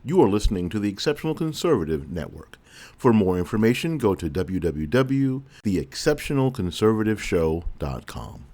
You are listening to the Exceptional Conservative Network. For more information, go to www.theexceptionalconservativeshow.com.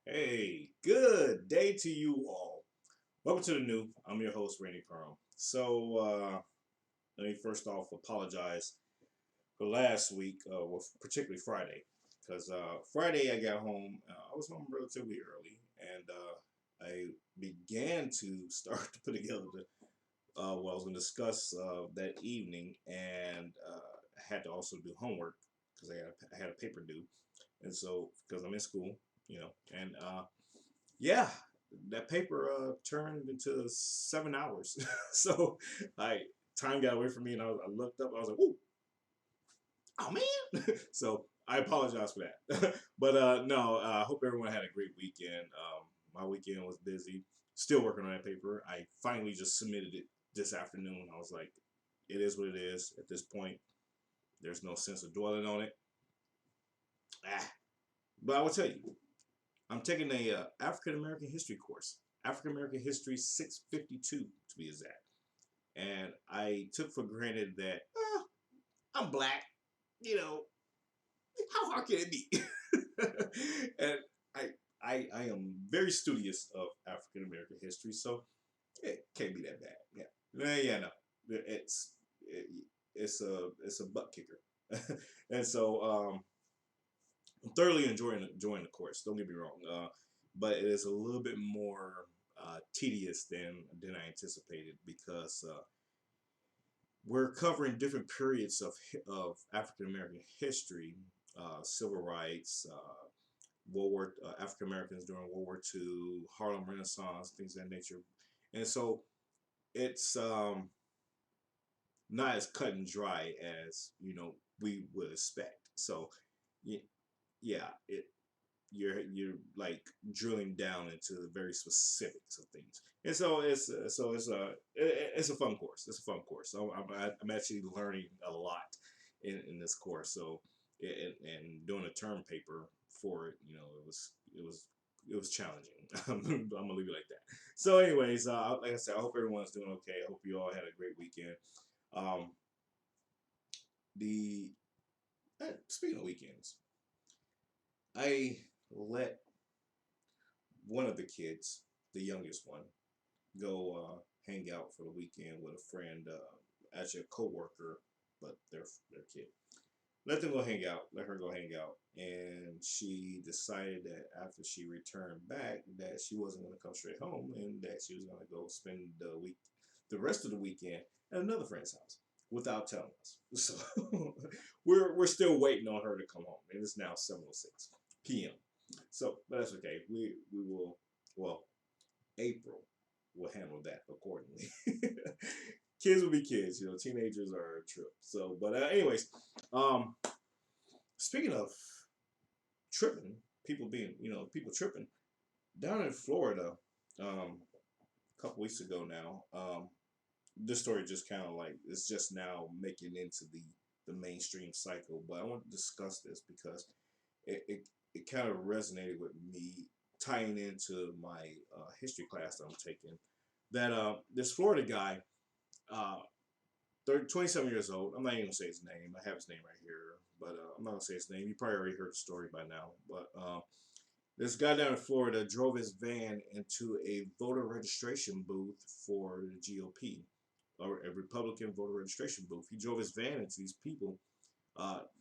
Hey, good day to you all. Welcome to the new. I'm your host, Randy&April. Let me first off apologize for last week, well, particularly Friday, because Friday I got home. I was home relatively early, and I began to start to put together what I was going to discuss that evening, and I had to also do homework because I had a paper due, and so because I'm in school, and yeah, that paper turned into 7 hours. So I time got away from me, and I looked up. I was like, "Ooh, oh man!" So I apologize for that. But no, I hope everyone had a great weekend. My weekend was busy. Still working on that paper. I finally just submitted it this afternoon. I was like, "It is what it is." At this point, there's no sense of dwelling on it. Ah. But I will tell you, I'm taking a African American history course. African American history 652 to be exact. And I took for granted that I'm black. You know, how hard can it be? And I, I am very studious of African American history, so it can't be that bad. Yeah, no, it's it, it's a butt kicker. And so I'm thoroughly enjoying the course. Don't get me wrong, but it is a little bit more tedious than I anticipated because we're covering different periods of African American history, civil rights, African Americans during World War II, Harlem Renaissance, things of that nature, and so it's not as cut and dry as we would expect. So yeah, you're like drilling down into the very specifics of things, and it's a fun course. It's a fun course. So I'm actually learning a lot in this course. So and doing a term paper for it, it was challenging. I'm gonna leave it like that. So, anyways, like I said, I hope everyone's doing okay. I hope you all had a great weekend. Um, the Speaking of weekends, I let one of the kids, the youngest one, go hang out for the weekend with a friend, actually a coworker, but their kid. Let them go hang out. Let her go hang out, and she decided that after she returned back, that she wasn't going to come straight home, and that she was going to go spend the rest of the weekend at another friend's house without telling us. So we're still waiting on her to come home, and it's now 7:06 p.m. So, but that's okay. We will. Well, April will handle that accordingly. Kids will be kids, Teenagers are a trip. So, but anyways, um, speaking of tripping, people tripping down in Florida, a couple weeks ago now. This story just kind of like it's just now making into the mainstream cycle. But I want to discuss this because it it, it kind of resonated with me tying into my history class that I'm taking. That this Florida guy, uh, 27 years old. I'm not even gonna say his name. I have his name right here, but I'm not gonna say his name. You probably already heard the story by now. But this guy down in Florida drove his van into a voter registration booth for the GOP, or a Republican voter registration booth. He drove his van into these people.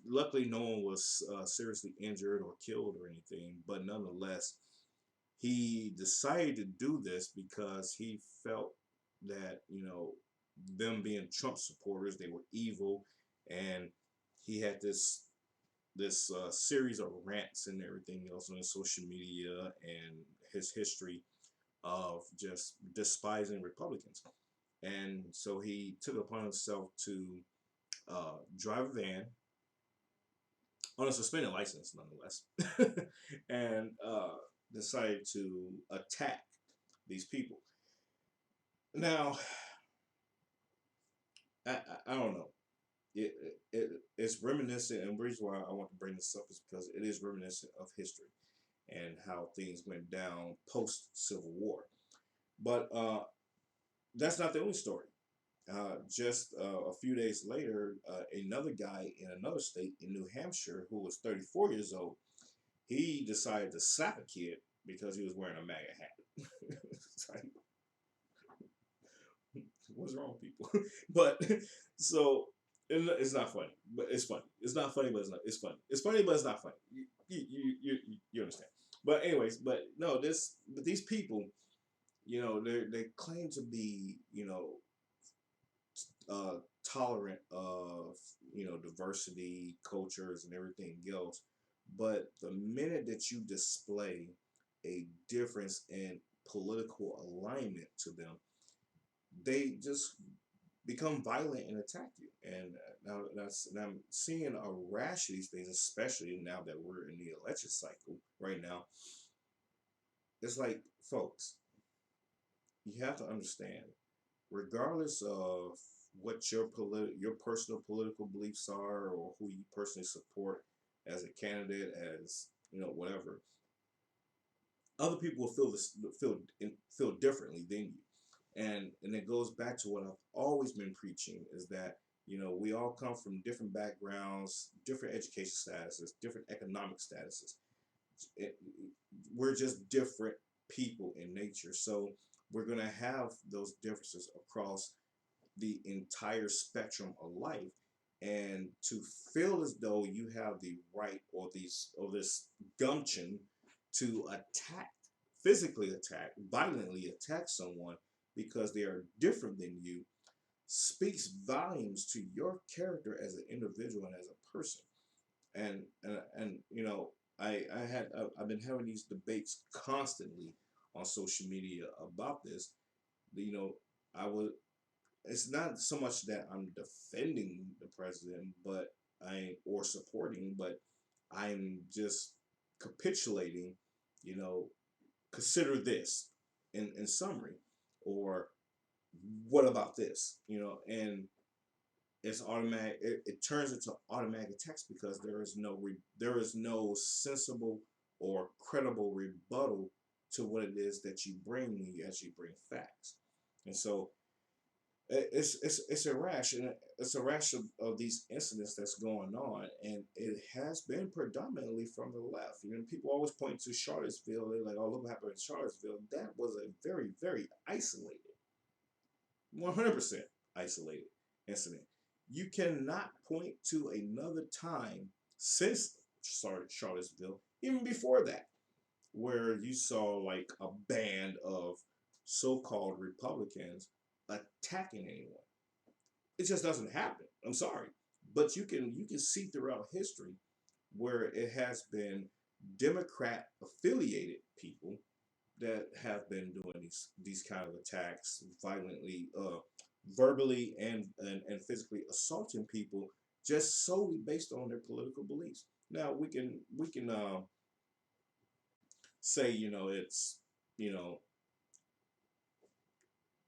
Luckily, no one was seriously injured or killed or anything, but nonetheless, he decided to do this because he felt that them being Trump supporters, they were evil, and he had this series of rants and everything else on his social media and his history of just despising Republicans. And so he took it upon himself to drive a van on a suspended license, nonetheless, and decided to attack these people. Now, I don't know. It's reminiscent, and the reason why I want to bring this up is because it is reminiscent of history and how things went down post Civil War. But that's not the only story. Just a few days later, another guy in another state in New Hampshire who was 34 years old, he decided to slap a kid because he was wearing a MAGA hat. It's like, what's wrong with people? But so it's not funny, but it's funny. It's not funny, but it's funny. It's funny, but it's not funny. You understand? But anyways, but no, but these people, they claim to be uh, tolerant of diversity, cultures, and everything else. But the minute that you display a difference in political alignment to them, they just become violent and attack you. And now I'm seeing a rash of these things, especially now that we're in the election cycle right now. It's like, folks, you have to understand, regardless of what your personal political beliefs are, or who you personally support as a candidate, as whatever, other people will feel differently than you. And it goes back to what I've always been preaching, is that we all come from different backgrounds, different education statuses, different economic statuses. It, we're just different people in nature, so we're going to have those differences across the entire spectrum of life. And to feel as though you have the right, or this gumption to physically attack, violently attack someone because they are different than you, speaks volumes to your character as an individual and as a person. And I've been having these debates constantly on social media about this. You know, I would. It's not so much that I'm defending the president, but I or supporting, but I'm just capitulating. You know, consider this in summary, or what about this? You know, and it's automatic. It turns into automatic attacks because there is no sensible or credible rebuttal to what it is that you bring when you actually bring facts. And so it's a rash, and it's a rash of these incidents that's going on, and it has been predominantly from the left. You know, people always point to Charlottesville. They're like, "Oh, look what happened in Charlottesville." That was a very, very isolated, 100% isolated incident. You cannot point to another time since Charlottesville, even before that, where you saw like a band of so-called Republicans attacking anyone. It just doesn't happen. I'm sorry, but you can see throughout history where it has been Democrat affiliated people that have been doing these kind of attacks violently, verbally and physically assaulting people just solely based on their political beliefs. Now we can say it's you know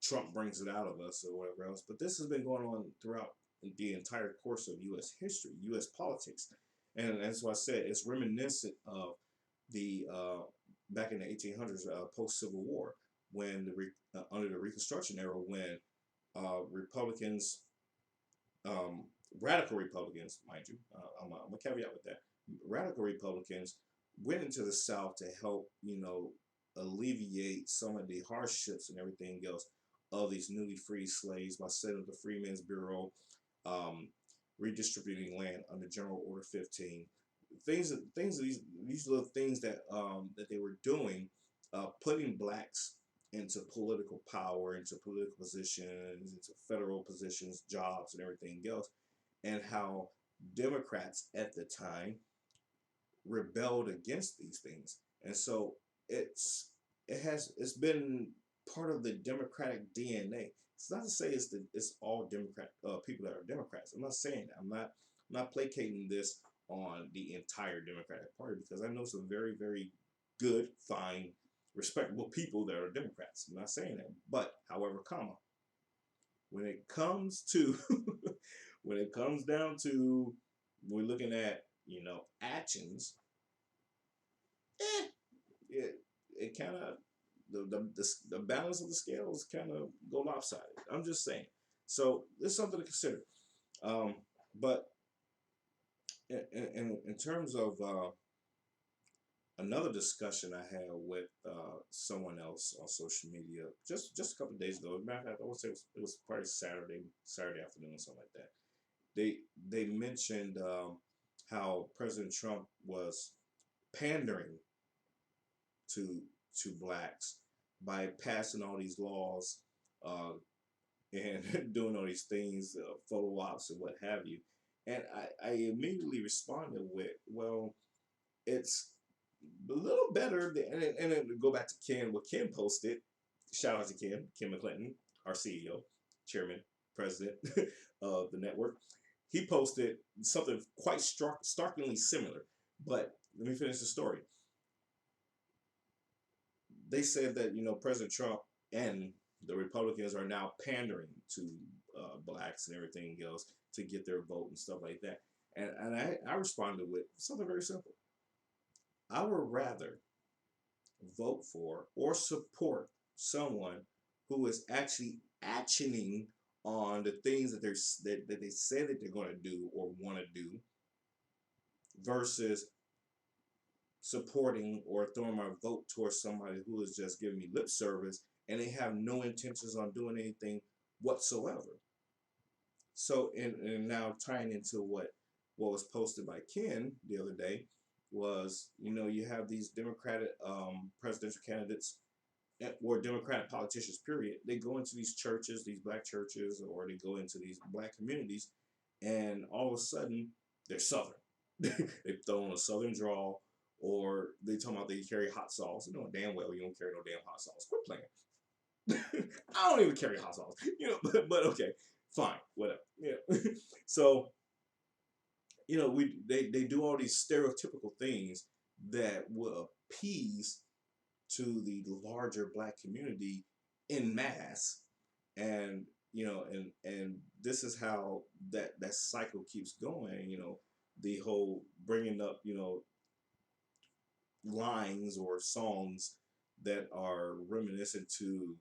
Trump brings it out of us or whatever else, but this has been going on throughout the entire course of U.S. history, U.S. politics, and that's why I said it's reminiscent of the back in the 1800s, post Civil War, when under the Reconstruction era, when Republicans, um, radical Republicans, mind you, I'm a caveat with that. Radical Republicans went into the South to help, alleviate some of the hardships and everything else of these newly freed slaves by setting up the Freedmen's Bureau, um, redistributing land under General Order 15. These little things that they were doing, putting blacks into political power, into political positions, into federal positions, jobs, and everything else, and how Democrats at the time rebelled against these things. And so it's been part of the Democratic DNA. It's not to say it's all Democrat people that are Democrats. I'm not saying that. I'm not placating this on the entire Democratic Party, because I know some very, very good, fine, respectable people that are Democrats. I'm not saying that. But however, when it comes to when it comes down to, we're looking at actions, eh, it kind of, the balance of the scales kind of go lopsided. I'm just saying. So there's something to consider. Um, but in terms of another discussion I had with someone else on social media just a couple of days ago. As a matter of fact, I would say it was probably Saturday afternoon, something like that. They mentioned how President Trump was pandering to blacks by passing all these laws, uh, and doing all these things, photo ops and what have you. And I immediately responded with, well, it's a little better than, and then to go back to Ken, what Ken posted. Shout out to Ken McClinton, our CEO, chairman, president of the network. He posted something quite starkly similar. But let me finish the story. They said that President Trump and the Republicans are now pandering to blacks and everything else to get their vote and stuff like that. And I responded with something very simple. I would rather vote for or support someone who is actually actioning on the things that they said that they're going to do or want to do, versus supporting or throwing my vote towards somebody who is just giving me lip service and they have no intentions on doing anything whatsoever. So, and now tying into what was posted by Ken the other day was, you have these Democratic presidential candidates, or Democratic politicians, period. They go into these churches, these black churches, or they go into these black communities, and all of a sudden they're Southern. They throw on a Southern drawl, Or they talking about they carry hot sauce. You know damn well you don't carry no damn hot sauce. Quit playing. I don't even carry hot sauce. But okay, fine, whatever. So they do all these stereotypical things that will appease to the larger black community in mass, and and this is how that cycle keeps going. The whole bringing up lines or songs that are reminiscent to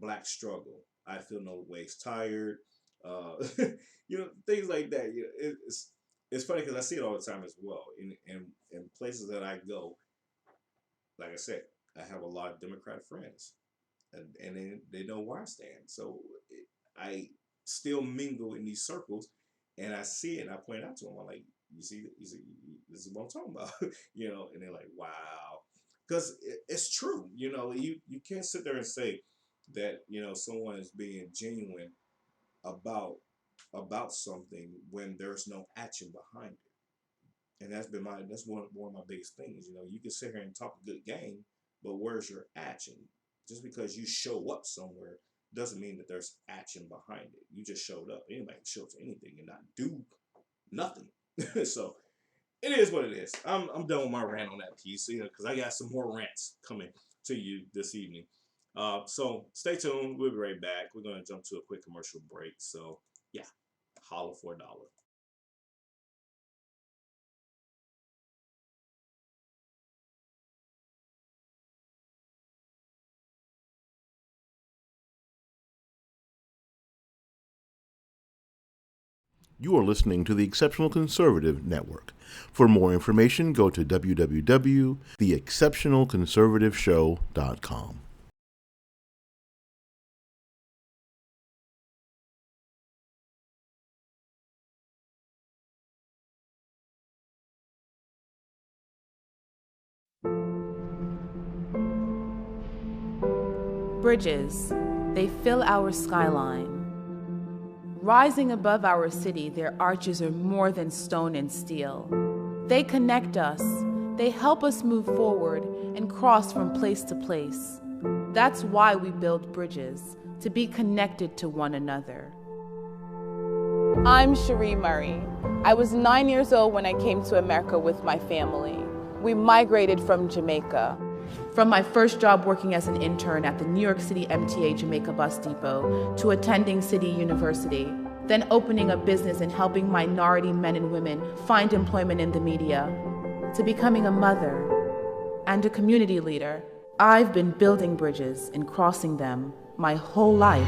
black struggle. I feel no ways tired. uh Things like that. It's funny because I see it all the time as well in places that I go. Like I said, I have a lot of Democrat friends, and they know where I stand. So I still mingle in these circles, and I see it, and I point it out to them. I'm like, you see, this is what I'm talking about, and they're like, wow, because it's true. You can't sit there and say that someone is being genuine about something when there's no action behind it. And that's one of my biggest things. You can sit here and talk a good game, but where's your action? Just because you show up somewhere doesn't mean that there's action behind it. You just showed up. Anybody can show up to anything and not do nothing. So it is what it is. I'm done with my rant on that piece, because I got some more rants coming to you this evening. So stay tuned. We'll be right back. We're gonna jump to a quick commercial break. So yeah, holla for a dollar. You are listening to the Exceptional Conservative Network. For more information, go to www.theexceptionalconservativeshow.com. Bridges, they fill our skyline. Rising above our city, their arches are more than stone and steel. They connect us, they help us move forward and cross from place to place. That's why we build bridges, to be connected to one another. I'm Cherie Murray. I was 9 years old when I came to America with my family. We migrated from Jamaica. From my first job working as an intern at the New York City MTA Jamaica Bus Depot to attending City University, then opening a business and helping minority men and women find employment in the media, to becoming a mother and a community leader. I've been building bridges and crossing them my whole life.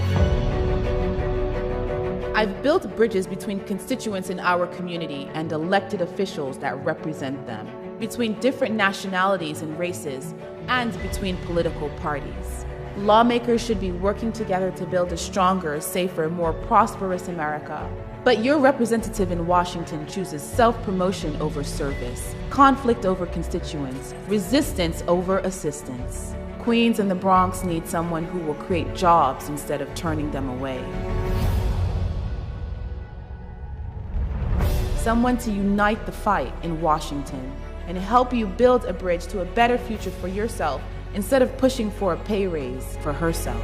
I've built bridges between constituents in our community and elected officials that represent them, between different nationalities and races, and between political parties. Lawmakers should be working together to build a stronger, safer, more prosperous America. But your representative in Washington chooses self-promotion over service, conflict over constituents, resistance over assistance. Queens and the Bronx need someone who will create jobs instead of turning them away. Someone to unite the fight in Washington and help you build a bridge to a better future for yourself instead of pushing for a pay raise for herself.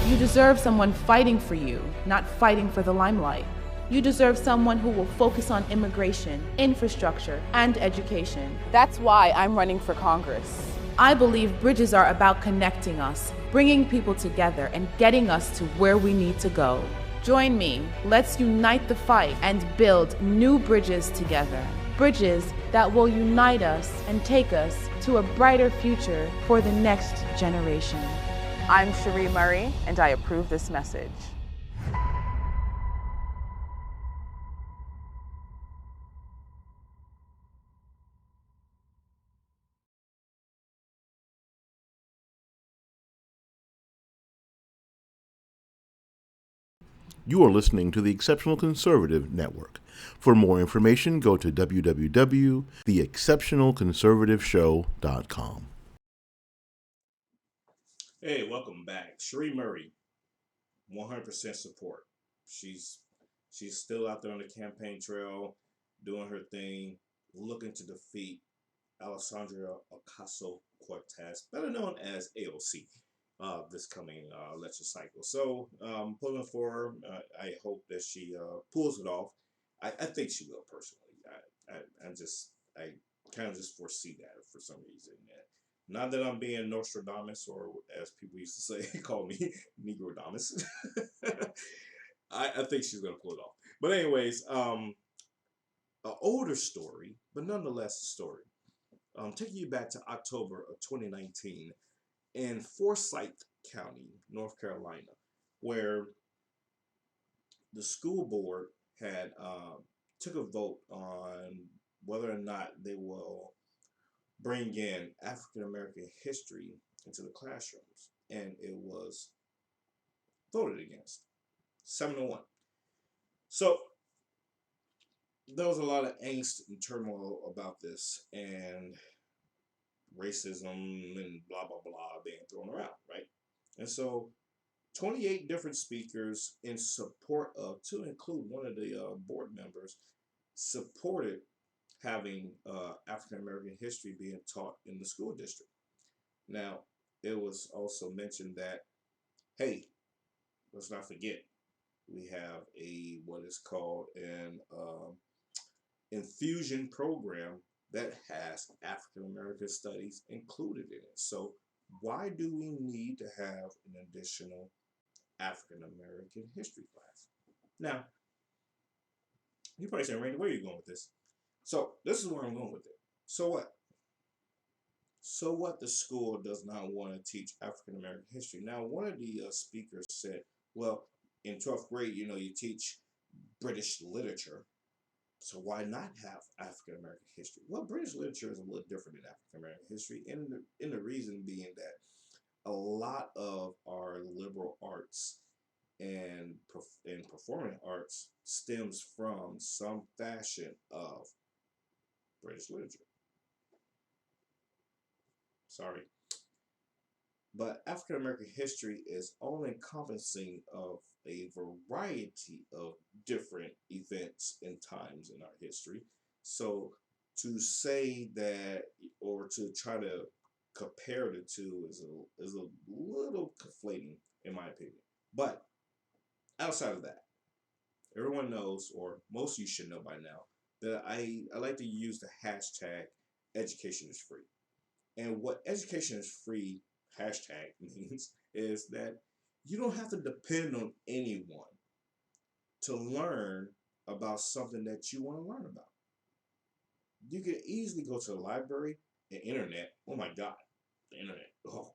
You deserve someone fighting for you, not fighting for the limelight. You deserve someone who will focus on immigration, infrastructure, and education. That's why I'm running for Congress. I believe bridges are about connecting us, bringing people together, and getting us to where we need to go. Join me. Let's unite the fight and build new bridges together. Bridges that will unite us and take us to a brighter future for the next generation. I'm Cherie Murray, and I approve this message. You are listening to the Exceptional Conservative Network. For more information, go to www.theexceptionalconservativeshow.com. Hey, welcome back. Cherie Murray, 100% support. She's still out there on the campaign trail doing her thing. looking to defeat Alessandria Ocasio-Cortez, better known as AOC, this coming election cycle. So pulling for her. I hope that she pulls it off. I think she will personally. I kind of just foresee that for some reason. Not that I'm being Nostradamus, or as people used to say, call me Negrodamus. I think she's gonna pull it off. But anyways, an older story, but nonetheless a story. Taking you back to October of 2019 in Forsyth County, North Carolina, where the school board had took a vote on whether or not they will bring in African American history into the classrooms, and it was voted against 7-1. So there was a lot of angst and turmoil about this, and racism and blah blah blah being thrown around, right? And so 28 different speakers in support of, to include one of the board members, supported having African American history being taught in the school district. Now, it was also mentioned that, hey, let's not forget, we have a what is called an infusion program that has African American studies included in it. So why do we need to have an additional African American history class? Now, you're probably saying, Randy, where are you going with this? So this is where I'm going with it. So what? So what? The school does not want to teach African American history. Now, one of the speakers said, well, in 12th grade, you teach British literature. So why not have African American history? Well, British literature is a little different than African American history, and the reason being that a lot of our liberal arts and performing arts stems from some fashion of British literature. Sorry. But African American history is all encompassing of a variety of different events and times in our history. So to say that, or to try to compare the two, is a little conflating in my opinion. But outside of that, everyone knows, or most of you should know by now, that I like to use the hashtag education is free. And what education is free hashtag means is that you don't have to depend on anyone to learn about something that you want to learn about. You can easily go to the library and internet. Oh my God, the internet. Oh,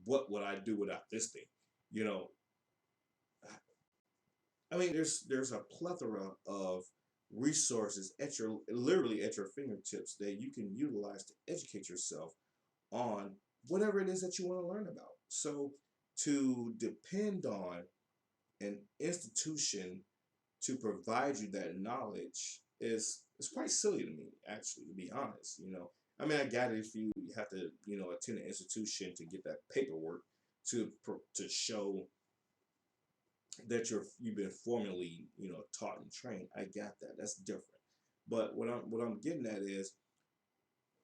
what would I do without this thing? You know, I mean, there's a plethora of resources literally at your fingertips that you can utilize to educate yourself on whatever it is that you want to learn about. So to depend on an institution to provide you that knowledge is quite silly to me, actually, to be honest. I mean, I got it if you have to, attend an institution to get that paperwork to show that you've been formally, taught and trained. I got that. That's different. But what I'm getting at is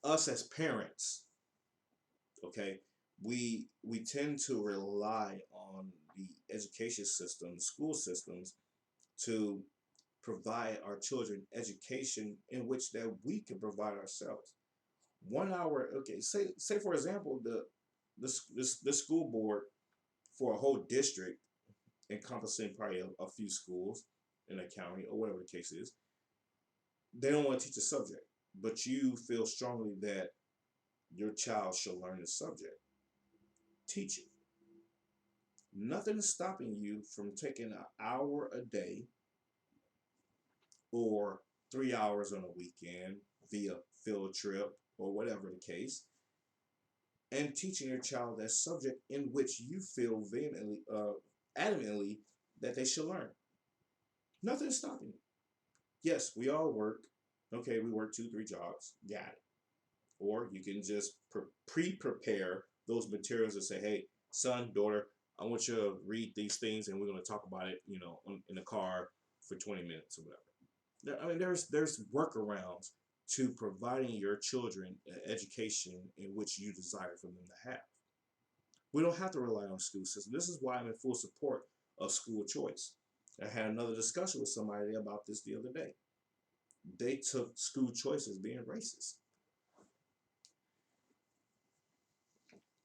us as parents. Okay, we tend to rely on the education system, school systems, to provide our children education in which that we can provide ourselves. 1 hour, okay. Say for example, the school board for a whole district, encompassing probably a few schools in a county or whatever the case is, they don't want to teach a subject, but you feel strongly that your child should learn the subject. Teach it. Nothing is stopping you from taking an hour a day or 3 hours on a weekend via field trip or whatever the case, and teaching your child that subject in which you feel vehemently, adamantly that they should learn. Nothing is stopping you. Yes, we all work. Okay, we work 2-3 jobs. Got it. Or you can just pre-prepare those materials and say, hey, son, daughter, I want you to read these things and we're going to talk about it, in the car for 20 minutes or whatever. I mean, there's workarounds to providing your children an education in which you desire for them to have. We don't have to rely on the school system. This is why I'm in full support of school choice. I had another discussion with somebody about this the other day. They took school choice as being racist.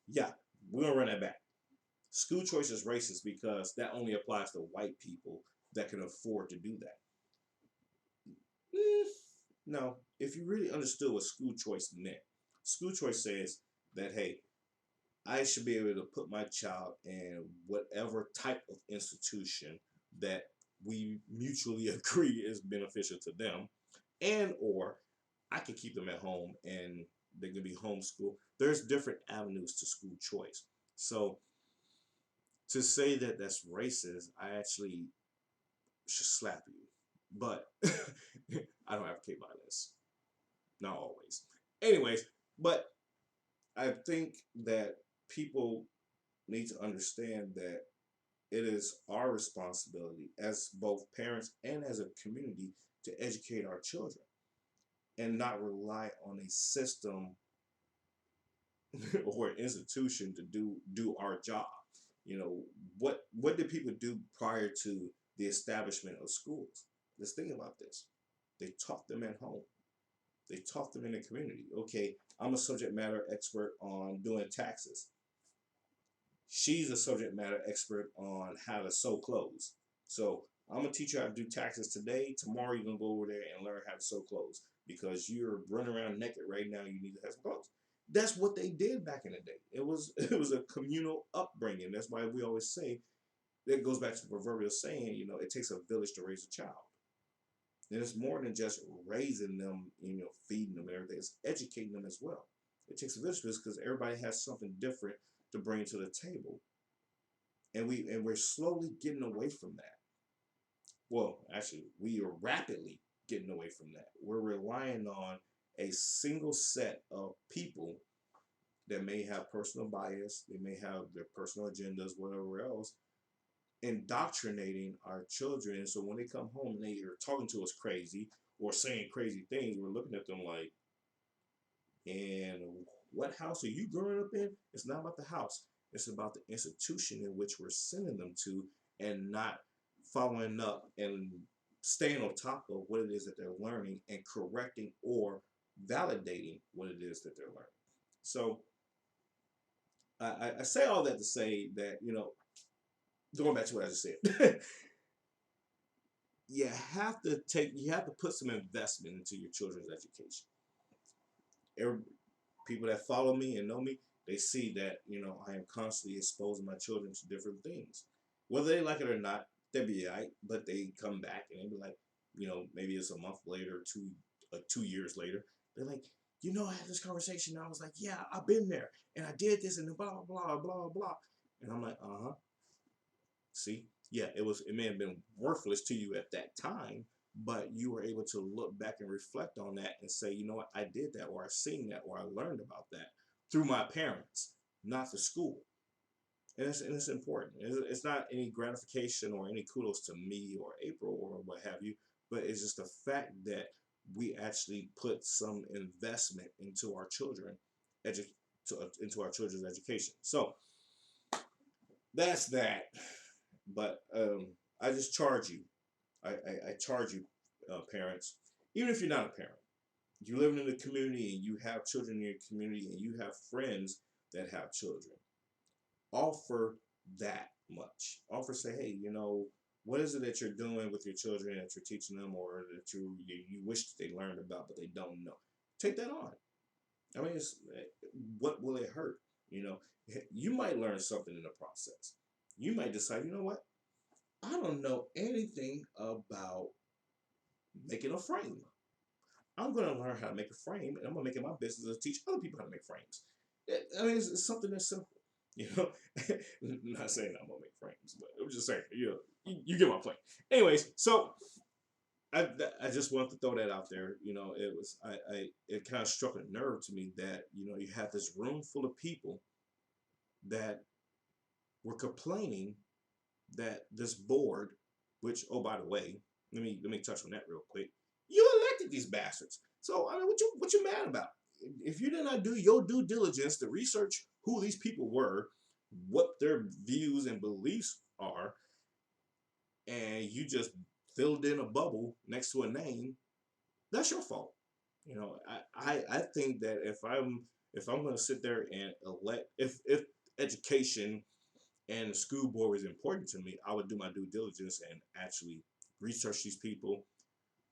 Yeah, we're gonna run that back. School choice is racist because that only applies to white people that can afford to do that. No, if you really understood what school choice meant, school choice says that, hey, I should be able to put my child in whatever type of institution that we mutually agree is beneficial to them, and or I can keep them at home and they can be homeschooled. There's different avenues to school choice. So to say that that's racist, I actually should slap you. But I don't advocate violence. Not always. Anyways, but I think that people need to understand that it is our responsibility as both parents and as a community to educate our children and not rely on a system or an institution to do our job. You know, what did people do prior to the establishment of schools? Let's think about this. They taught them at home. They taught them in the community. Okay, I'm a subject matter expert on doing taxes. She's a subject matter expert on how to sew clothes. So I'm gonna teach you how to do taxes today. Tomorrow you're gonna go over there and learn how to sew clothes because you're running around naked right now. You need to have some clothes. That's what they did back in the day. It was a communal upbringing. That's why we always say that goes back to the proverbial saying. You know, it takes a village to raise a child. And it's more than just raising them, feeding them and everything. It's educating them as well. It takes a village because everybody has something different to bring to the table, and we're slowly getting away from that. Well, actually, we are rapidly getting away from that. We're relying on a single set of people that may have personal bias, they may have their personal agendas, whatever else, indoctrinating our children. And so when they come home and they are talking to us crazy or saying crazy things, we're looking at them like, and what house are you growing up in? It's not about the house. It's about the institution in which we're sending them to, and not following up and staying on top of what it is that they're learning and correcting or validating what it is that they're learning. So I say all that to say that, going back to what I just said, you have to put some investment into your children's education. People that follow me and know me, they see that, I am constantly exposing my children to different things. Whether they like it or not, they'll be all right, but they come back and they be like, maybe it's a month later, 2 years later, they're like, I had this conversation, and I was like, yeah, I've been there, and I did this, and blah, blah, blah, blah. And I'm like, see? Yeah, it may have been worthless to you at that time, but you were able to look back and reflect on that and say, you know what, I did that, or I seen that, or I learned about that through my parents, not the school. And it's important. It's not any gratification or any kudos to me or April or what have you, but it's just the fact that we actually put some investment into our children, into our children's education. So that's that. But I just charge you. I charge you, parents, even if you're not a parent. You live in the community and you have children in your community and you have friends that have children. Offer that much. Offer, say, hey, what is it that you're doing with your children that you're teaching them, or that you wish that they learned about but they don't know? Take that on. I mean, what will it hurt? You might learn something in the process. You might decide, you know what? I don't know anything about making a frame. I'm going to learn how to make a frame, and I'm going to make it my business to teach other people how to make frames. I mean, it's something that's simple. I'm not saying I'm going to make frames, but I'm just saying, you get my point. Anyways, so I just wanted to throw that out there. It kind of struck a nerve to me that, you have this room full of people that were complaining that this board, which, oh, by the way, let me touch on that real quick. You elected these bastards. So I mean, what you mad about? If you did not do your due diligence to research who these people were, what their views and beliefs are, and you just filled in a bubble next to a name, that's your fault. You know, I think that if I'm going to sit there and elect, if education and the school board is important to me, I would do my due diligence and actually research these people.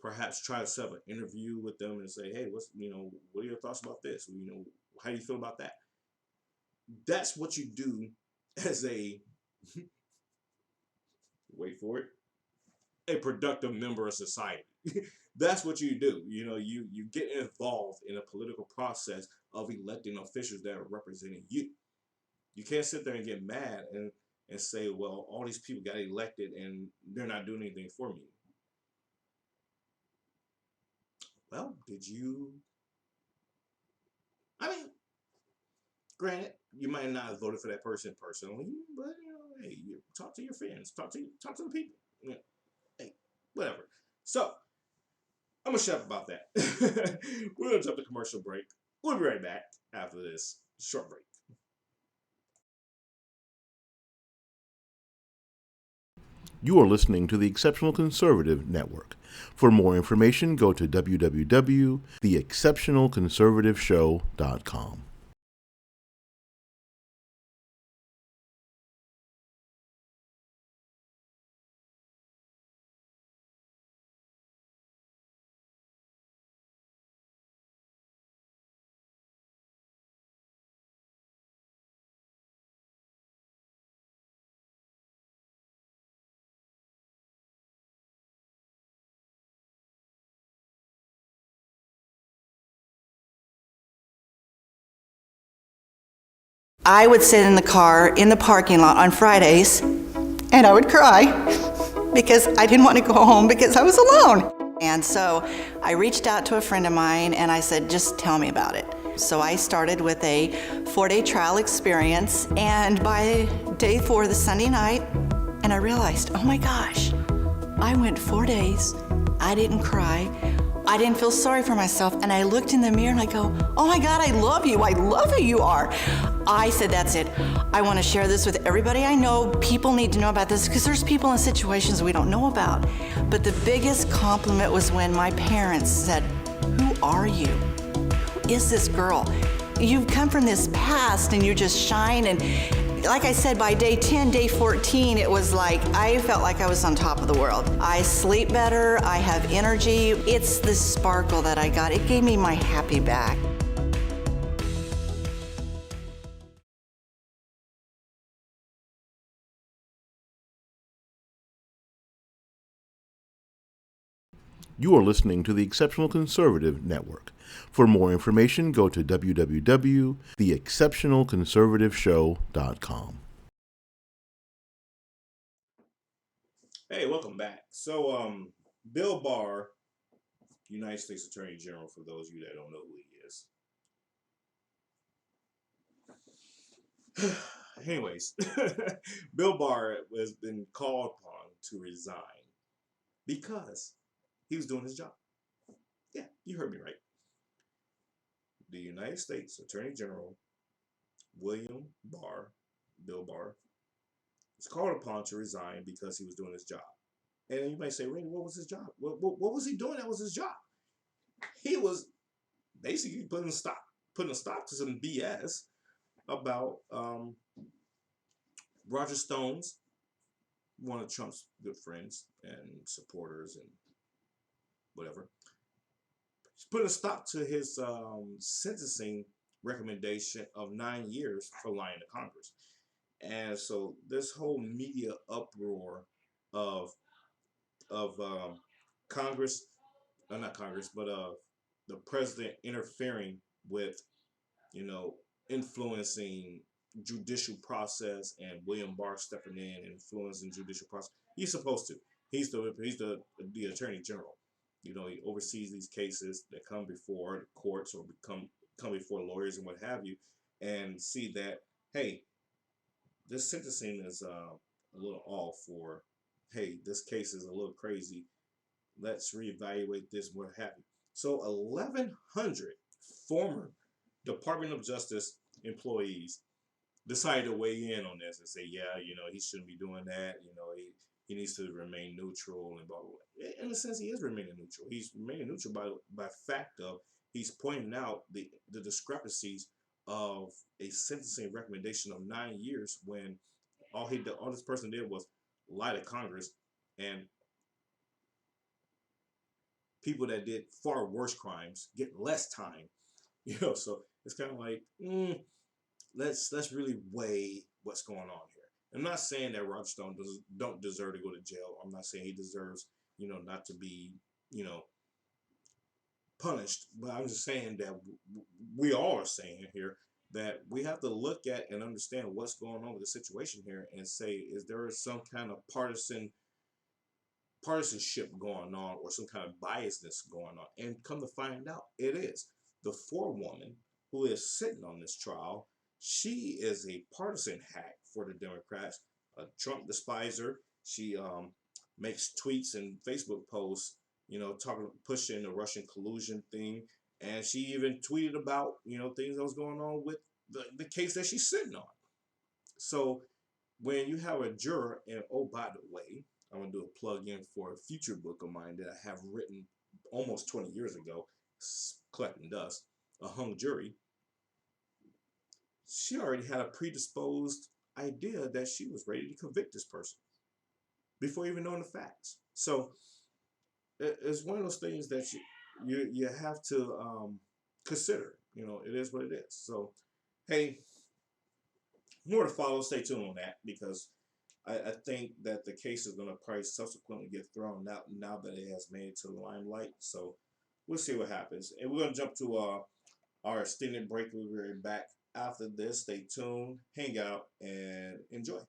Perhaps try to set up an interview with them and say, hey, what are your thoughts about this? How do you feel about that? That's what you do as a wait for it, a productive member of society. That's what you do. You get involved in a political process of electing officials that are representing you. You can't sit there and get mad and say, well, all these people got elected and they're not doing anything for me. Well, did you? I mean, granted, you might not have voted for that person personally, but hey, you talk to your friends, talk to the people. Hey, whatever. So I'm gonna shut up about that. We're gonna jump to commercial break. We'll be right back after this short break. You are listening to the Exceptional Conservative Network. For more information, go to www.theexceptionalconservativeshow.com. I would sit in the car in the parking lot on Fridays and I would cry because I didn't want to go home because I was alone. And so I reached out to a friend of mine and I said, just tell me about it. So I started with a 4-day trial experience, and by day 4, the Sunday night, and I realized, oh my gosh, I went 4 days, I didn't cry, I didn't feel sorry for myself, and I looked in the mirror and I go, oh my God, I love who you are. I said, that's it. I want to share this with everybody I know. People need to know about this because there's people in situations we don't know about. But the biggest compliment was when my parents said, who are you? Who is this girl? You've come from this past and you just shine. And like I said, by day 10, day 14, it was like I felt like I was on top of the world. I sleep better, I have energy. It's the sparkle that I got. It gave me my happy back. You are listening to the Exceptional Conservative Network. For more information, go to www.theexceptionalconservativeshow.com. Hey, welcome back. So, Bill Barr, United States Attorney General, for those of you that don't know who he is. Anyways, Bill Barr has been called upon to resign because he was doing his job. Yeah, you heard me right. The United States Attorney General, Bill Barr, was called upon to resign because he was doing his job. And you might say, Randy, what was his job? What was he doing that was his job? He was basically putting a stop to some BS about Roger Stone's, one of Trump's good friends and supporters and whatever. He's putting a stop to his sentencing recommendation of 9 years for lying to Congress. And so this whole media uproar of Congress, not Congress, but the president interfering with, influencing judicial process, and William Barr stepping in and influencing judicial process. He's supposed to. He's the attorney general. He oversees these cases that come before the courts or come before lawyers and what have you, and see that, hey, this sentencing is a little off, or hey, this case is a little crazy. Let's reevaluate this, what have you. So 1,100 former Department of Justice employees decided to weigh in on this and say, yeah, he shouldn't be doing that. He needs to remain neutral and blah, blah, blah. In a sense, he is remaining neutral. He's remaining neutral by fact of he's pointing out the discrepancies of a sentencing recommendation of 9 years when all this person did was lie to Congress, and people that did far worse crimes get less time. So it's kind of like, let's really weigh what's going on here. I'm not saying that Roger Stone don't deserve to go to jail. I'm not saying he deserves, not to be, punished. But I'm just saying that we all are saying here that we have to look at and understand what's going on with the situation here and say, is there some kind of partisanship going on or some kind of biasness going on? And come to find out, it is. The forewoman who is sitting on this trial, she is a partisan hack for the Democrats, a Trump despiser. She makes tweets and Facebook posts, pushing the Russian collusion thing. And she even tweeted about, things that was going on with the case that she's sitting on. So when you have a juror, and oh, by the way, I'm going to do a plug-in for a future book of mine that I have written almost 20 years ago, Collecting Dust, A Hung Jury. She already had a predisposed idea that she was ready to convict this person before even knowing the facts. So it's one of those things that you have to consider. It is what it is. So, hey, more to follow. Stay tuned on that, because I think that the case is going to probably subsequently get thrown out now that it has made it to the limelight. So we'll see what happens. And we're going to jump to our extended break. We'll be right back after this. Stay tuned, hang out, and enjoy.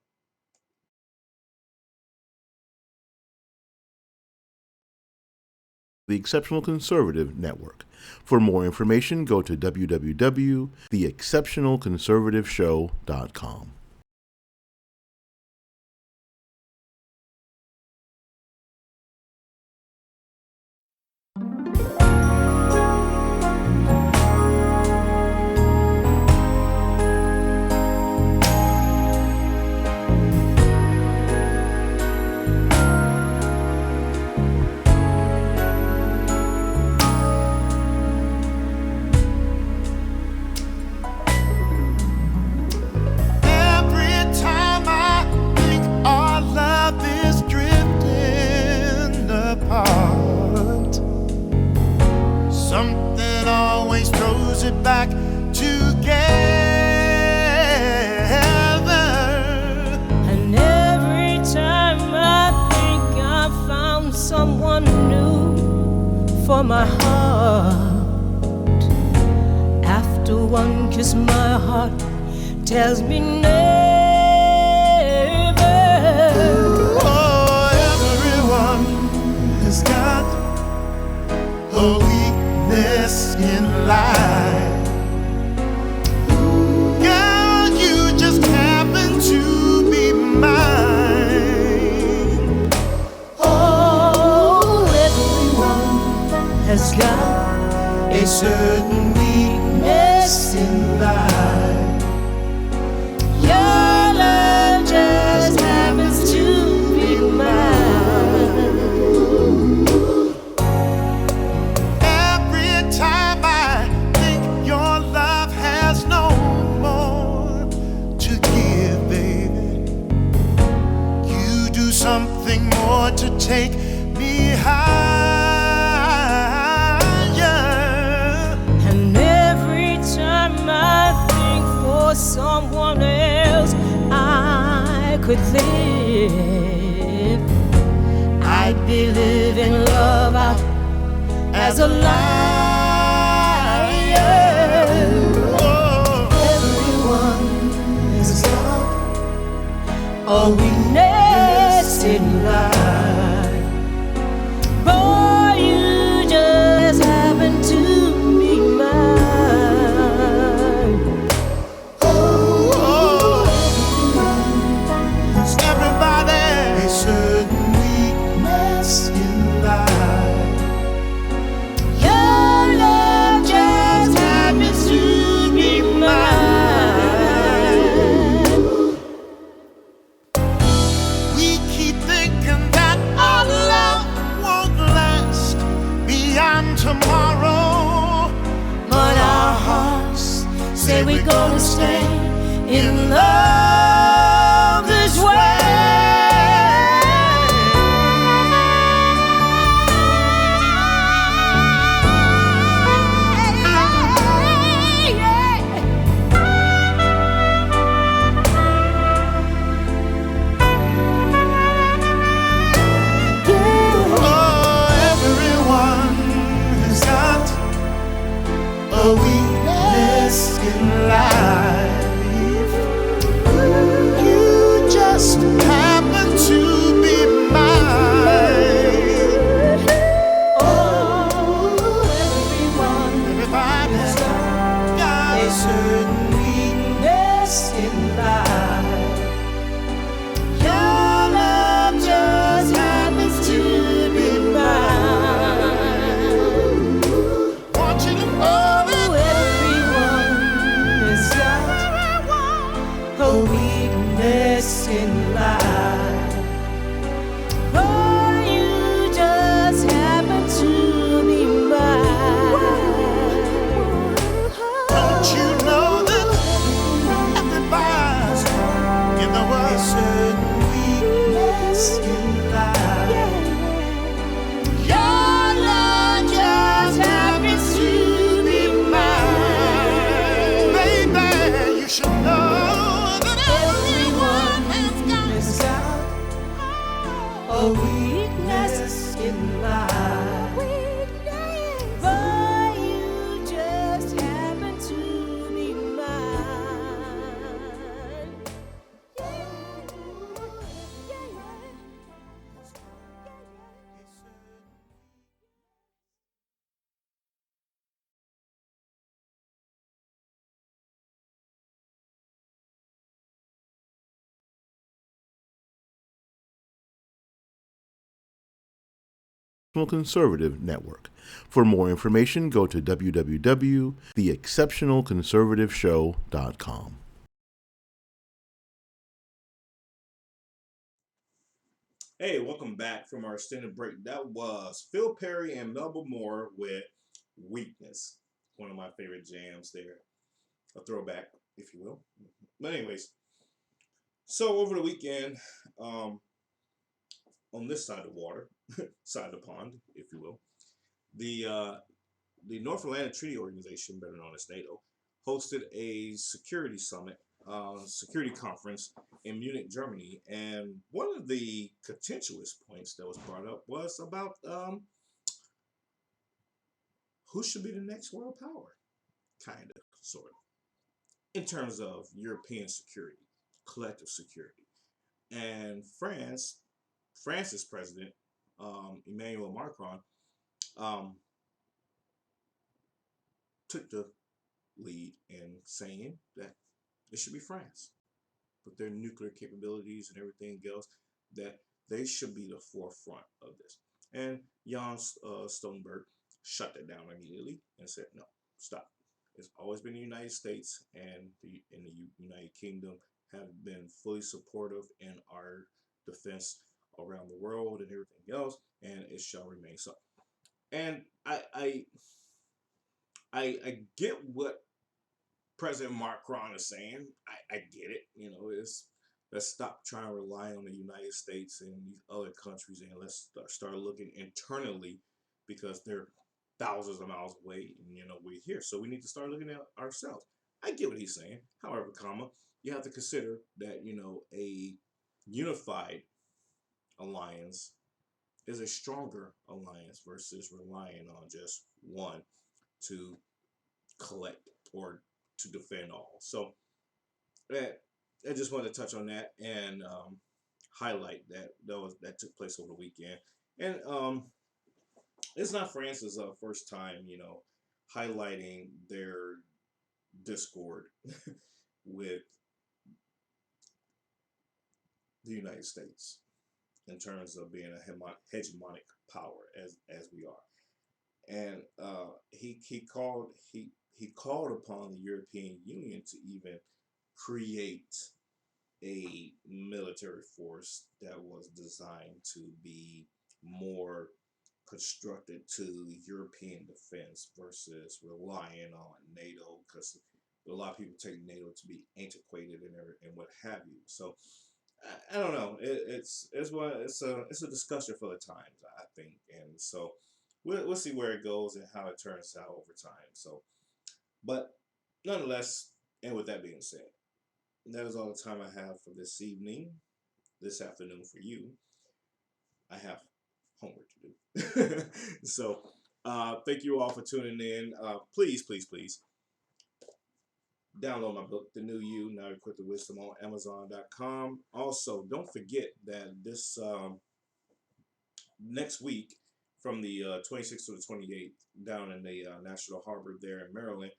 The Exceptional Conservative Network. For more information, go to www.theexceptionalconservativeshow.com. Back together, and every time I think I found someone new for my heart, after one kiss my heart tells me never. Oh, everyone has got a weakness in life. Has got a certain weakness in life. Your love just happens to be mine. Every time I think your love has no more to give, baby, you do something more to take me high. Someone else I could live, I'd be living love out as a liar. Oh, everyone has got a weakness in life. Boy, you just happen to be mine. Certain weakness in life. Yeah. tomorrow, but our hearts say we're gonna stay in love this way. A weakness in life. You just happen to be mine. Oh, everybody's got a certain weakness in life. Your love just happens to be mine. Want you to know a weakness in life. Oh, you just happen to be mine. Don't you know that everybody's in the world a certain weakness in life? Your love just happens to be mine. Baby, you should know a weakness in life. But you just happen to be mine. Conservative Network. For more information, go to www.theexceptionalconservativeshow.com. Hey, welcome back from our extended break. That was Phil Perry and Melba Moore with Weakness. One of my favorite jams there. A throwback, if you will. But anyways, so over the weekend, on this side of the water, side of the pond, if you will, the North Atlantic Treaty Organization, better known as NATO, hosted a security summit, security conference in Munich, Germany. And one of the contentious points that was brought up was about who should be the next world power, kind of, sort of, in terms of European security, collective security. And France's president, Emmanuel Macron, took the lead in saying that it should be France, with their nuclear capabilities and everything else, that they should be the forefront of this. And Jens Stoltenberg shut that down immediately and said, no, stop. It's always been the United States and the United Kingdom have been fully supportive in our defense around the world and everything else, and it shall remain so. And I get what President Macron is saying. I get it. You know, let's stop trying to rely on the United States and these other countries, and let's start looking internally, because they're thousands of miles away, and we're here, so we need to start looking at ourselves. I get what he's saying. However, you have to consider that a unified alliance is a stronger alliance versus relying on just one to collect or to defend all. So I just wanted to touch on that and highlight that took place over the weekend. And it's not France's first time, highlighting their discord with the United States in terms of being a hegemonic power as we are. And he called upon the European Union to even create a military force that was designed to be more constructed to European defense versus relying on NATO, because a lot of people take NATO to be antiquated and what have you. So I don't know. It's a discussion for the times, I think, and so we'll see where it goes and how it turns out over time. So, but nonetheless, and with that being said, that is all the time I have for this evening, this afternoon for you. I have homework to do. So, thank you all for tuning in. Please, please, please download my book, The New You, Now Equipped with Wisdom, on Amazon.com. Also, don't forget that this next week, from the 26th to the 28th, down in the National Harbor there in Maryland,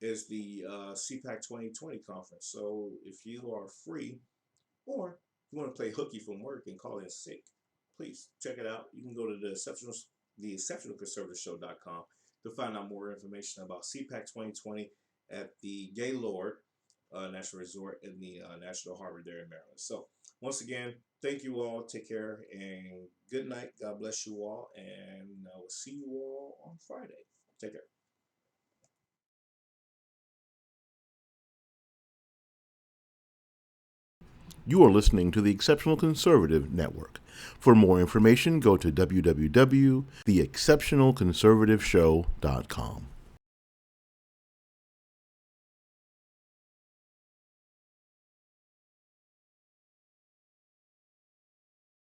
is the CPAC 2020 conference. So if you are free, or you want to play hooky from work and call in sick, please check it out. You can go to the exceptionalconservativeshow.com to find out more information about CPAC 2020 at the Gaylord National Resort in the National Harbor there in Maryland. So once again, thank you all. Take care and good night. God bless you all, and I will see you all on Friday. Take care. You are listening to the Exceptional Conservative Network. For more information, go to www.theexceptionalconservativeshow.com.